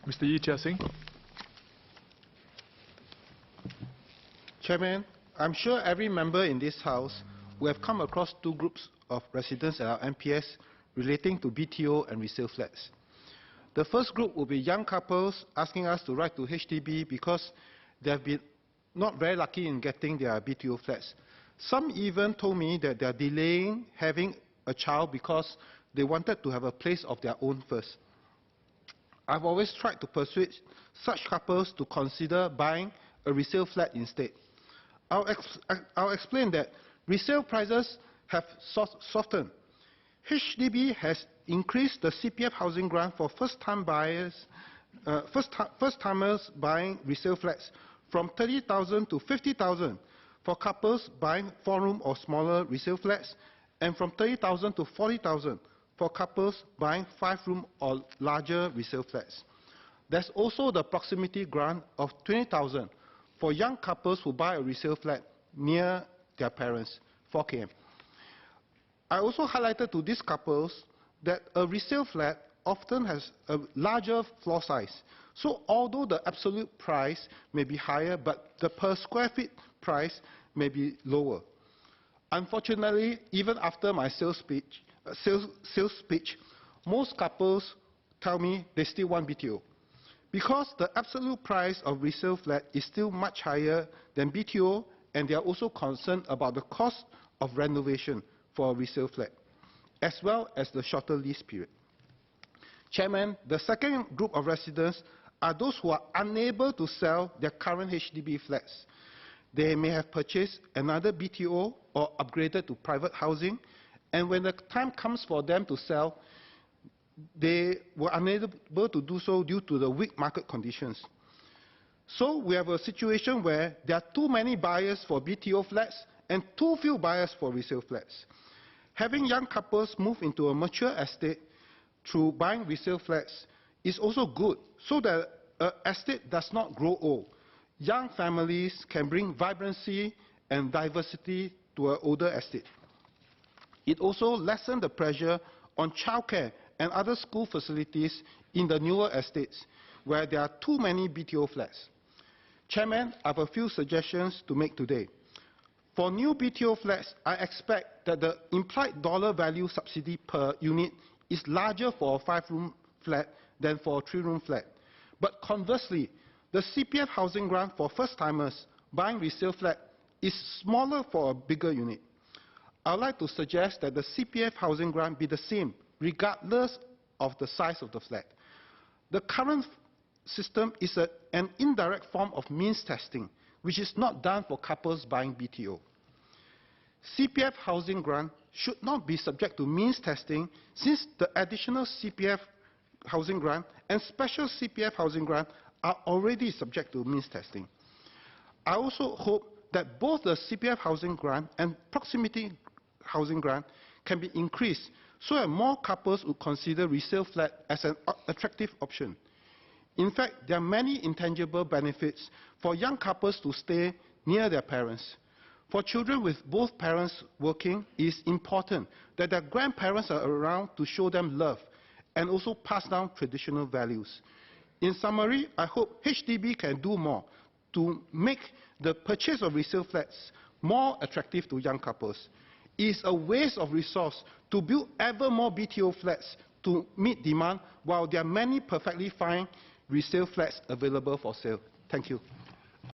Mr. Yee Chia Hsing. Chairman, I'm sure every member in this House will have come across two groups of residents at our MPS relating to BTO and resale flats. The first group will be young couples asking us to write to HDB because they have been not very lucky in getting their BTO flats. Some even told me that they are delaying having a child because they wanted to have a place of their own first. I've always tried to persuade such couples to consider buying a resale flat instead. I'll explain that resale prices have softened. HDB has increased the CPF housing grant for first-timers buying resale flats from 30,000 to 50,000 for couples buying 4-room or smaller resale flats, and from 30,000 to 40,000 for couples buying 5-room or larger resale flats. There's also the proximity grant of 20,000 for young couples who buy a resale flat near their parents, 4 km. I also highlighted to these couples that a resale flat often has a larger floor size. So although the absolute price may be higher, but the per square feet price may be lower. Unfortunately, even after my sales speech, most couples tell me they still want BTO. Because the absolute price of resale flat is still much higher than BTO, and they are also concerned about the cost of renovation for a resale flat, as well as the shorter lease period. Chairman, the second group of residents are those who are unable to sell their current HDB flats. They may have purchased another BTO or upgraded to private housing, and when the time comes for them to sell, they were unable to do so due to the weak market conditions. So we have a situation where there are too many buyers for BTO flats and too few buyers for resale flats. Having young couples move into a mature estate through buying resale flats is also good, so that an estate does not grow old. Young families can bring vibrancy and diversity to an older estate. It also lessens the pressure on childcare and other school facilities in the newer estates where there are too many BTO flats. Chairman, I have a few suggestions to make today. For new BTO flats, I expect that the implied dollar value subsidy per unit is larger for a 5-room flat than for a 3-room flat. But conversely, the CPF housing grant for first-timers buying resale flat is smaller for a bigger unit. I would like to suggest that the CPF housing grant be the same, regardless of the size of the flat. The current system is an indirect form of means testing, which is not done for couples buying BTO. CPF housing grant should not be subject to means testing, since the additional CPF housing grant and special CPF housing grant are already subject to means testing. I also hope that both the CPF housing grant and proximity housing grant can be increased so that more couples would consider resale flat as an attractive option. In fact, there are many intangible benefits for young couples to stay near their parents. For children with both parents working, it is important that their grandparents are around to show them love and also pass down traditional values. In summary, I hope HDB can do more to make the purchase of resale flats more attractive to young couples. It is a waste of resource to build ever more BTO flats to meet demand, while there are many perfectly fine resale flats available for sale. Thank you.